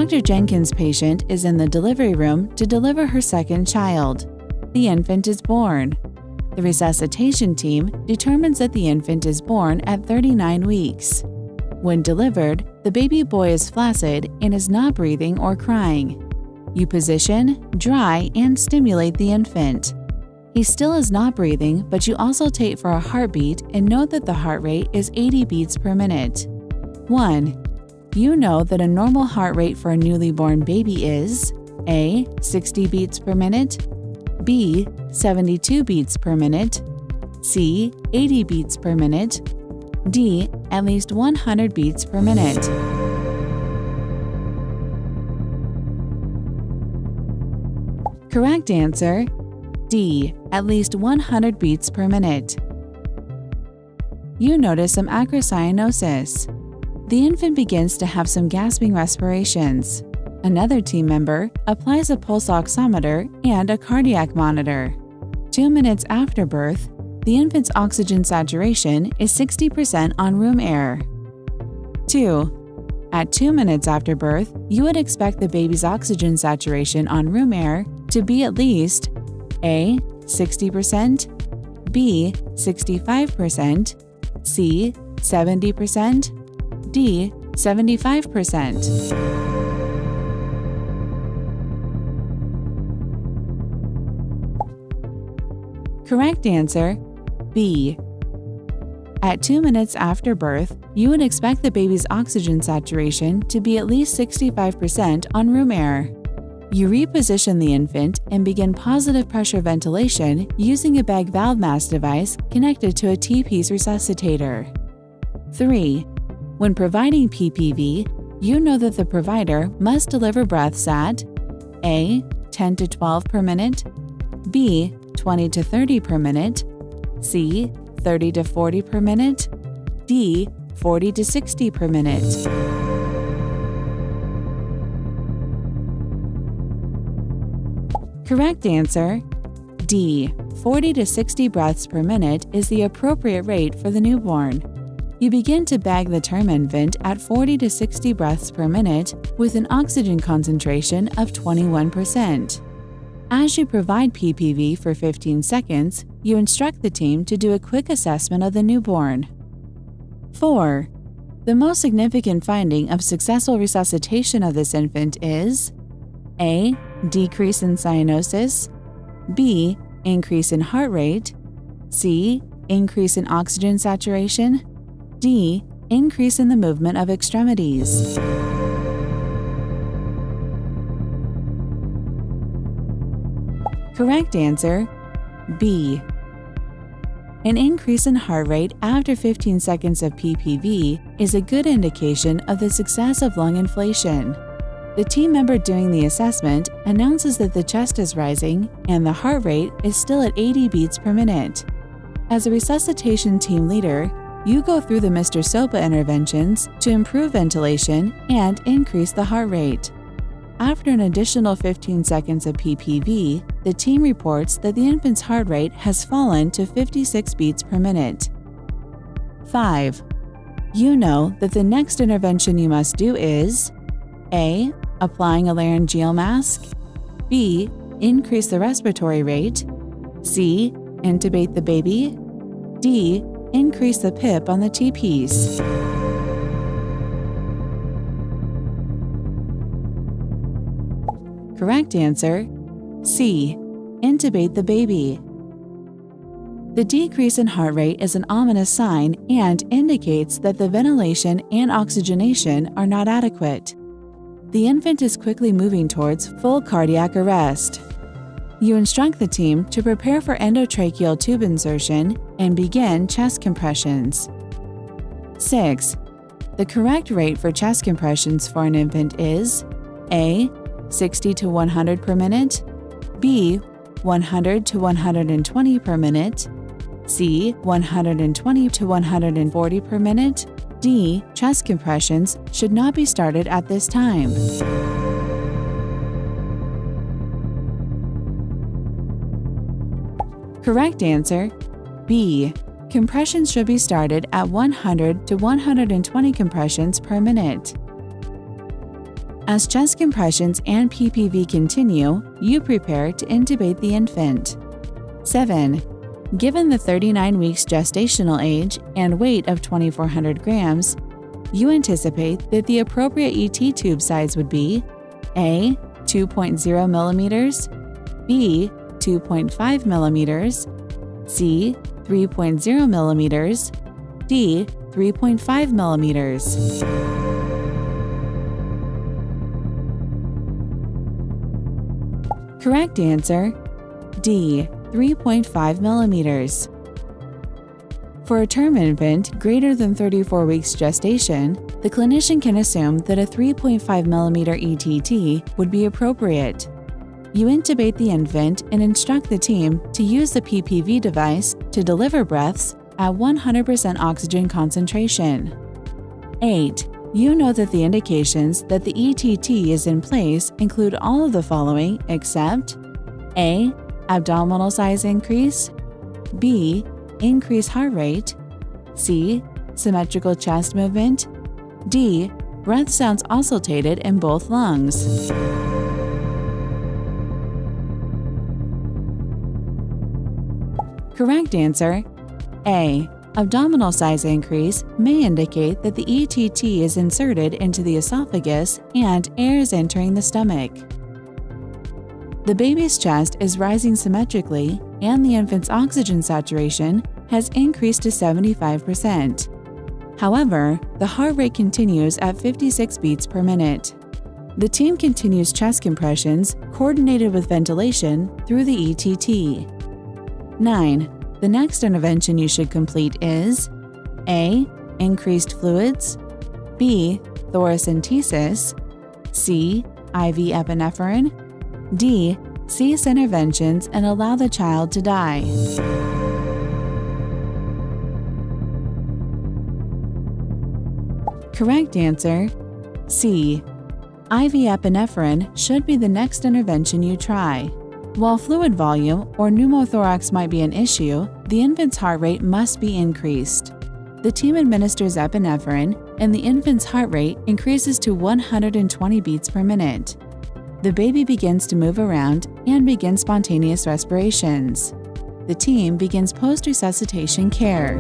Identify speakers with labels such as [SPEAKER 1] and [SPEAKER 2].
[SPEAKER 1] Dr. Jenkins' patient is in the delivery room to deliver her second child. The infant is born. The resuscitation team determines that the infant is born at 39 weeks. When delivered, the baby boy is flaccid and is not breathing or crying. You position, dry, and stimulate the infant. He still is not breathing, but you also tape for a heartbeat and note that the heart rate is 80 beats per minute. 1. You know that a normal heart rate for a newly born baby is A. 60 beats per minute, B. 72 beats per minute, C. 80 beats per minute, D. At least 100 beats per minute. Correct answer: D. At least 100 beats per minute. You notice some acrocyanosis. The infant begins to have some gasping respirations. Another team member applies a pulse oximeter and a cardiac monitor. 2 minutes after birth, the infant's oxygen saturation is 60% on room air. 2. At 2 minutes after birth, you would expect the baby's oxygen saturation on room air to be at least A. 60%, B. 65%, C. 70%, D. 75%. Correct answer: B. At 2 minutes after birth, you would expect the baby's oxygen saturation to be at least 65% on room air. You reposition the infant and begin positive pressure ventilation using a bag valve mask device connected to a T-piece resuscitator. 3. When providing PPV, you know that the provider must deliver breaths at A. 10 to 12 per minute, B. 20 to 30 per minute, C. 30 to 40 per minute, D. 40 to 60 per minute. Correct answer: D. 40 to 60 breaths per minute is the appropriate rate for the newborn. You begin to bag the term infant at 40 to 60 breaths per minute with an oxygen concentration of 21%. As you provide PPV for 15 seconds, you instruct the team to do a quick assessment of the newborn. 4. The most significant finding of successful resuscitation of this infant is A. Decrease in cyanosis, B. Increase in heart rate, C. Increase in oxygen saturation, D. Increase in the movement of extremities. Correct answer: B. An increase in heart rate after 15 seconds of PPV is a good indication of the success of lung inflation. The team member doing the assessment announces that the chest is rising and the heart rate is still at 80 beats per minute. As a resuscitation team leader, you go through the Mr. SOPA interventions to improve ventilation and increase the heart rate. After an additional 15 seconds of PPV, the team reports that the infant's heart rate has fallen to 56 beats per minute. 5. You know that the next intervention you must do is A. Applying a laryngeal mask, B. Increase the respiratory rate, C. Intubate the baby, D. Increase the PIP on the T-piece. Correct answer: C. Intubate the baby. The decrease in heart rate is an ominous sign and indicates that the ventilation and oxygenation are not adequate. The infant is quickly moving towards full cardiac arrest. You instruct the team to prepare for endotracheal tube insertion and begin chest compressions. 6. The correct rate for chest compressions for an infant is A. 60 to 100 per minute, B. 100 to 120 per minute, C. 120 to 140 per minute, D. Chest compressions should not be started at this time. Correct answer: B. Compressions should be started at 100 to 120 compressions per minute. As chest compressions and PPV continue, you prepare to intubate the infant. 7. Given the 39 weeks gestational age and weight of 2,400 grams, you anticipate that the appropriate ET tube size would be A. 2.0 millimeters, B. 2.5 millimeters, C. 3.0 millimeters, D. 3.5 millimeters. Correct answer: D. 3.5 millimeters. For a term infant greater than 34 weeks gestation, the clinician can assume that a 3.5 mm ETT would be appropriate. You intubate the infant and instruct the team to use the PPV device to deliver breaths at 100% oxygen concentration. 8. You know that the indications that the ETT is in place include all of the following except A. Abdominal size increase, B. Increased heart rate, C. Symmetrical chest movement, D. Breath sounds oscillated in both lungs. Correct answer: A. Abdominal size increase may indicate that the ETT is inserted into the esophagus and air is entering the stomach. The baby's chest is rising symmetrically and the infant's oxygen saturation has increased to 75%. However, the heart rate continues at 56 beats per minute. The team continues chest compressions coordinated with ventilation through the ETT. 9. The next intervention you should complete is A. Increased fluids, B. Thoracentesis, C. IV epinephrine, D. Cease interventions and allow the child to die. Correct answer: C. IV epinephrine should be the next intervention you try. While fluid volume or pneumothorax might be an issue, the infant's heart rate must be increased. The team administers epinephrine and the infant's heart rate increases to 120 beats per minute. The baby begins to move around and begins spontaneous respirations. The team begins post-resuscitation care.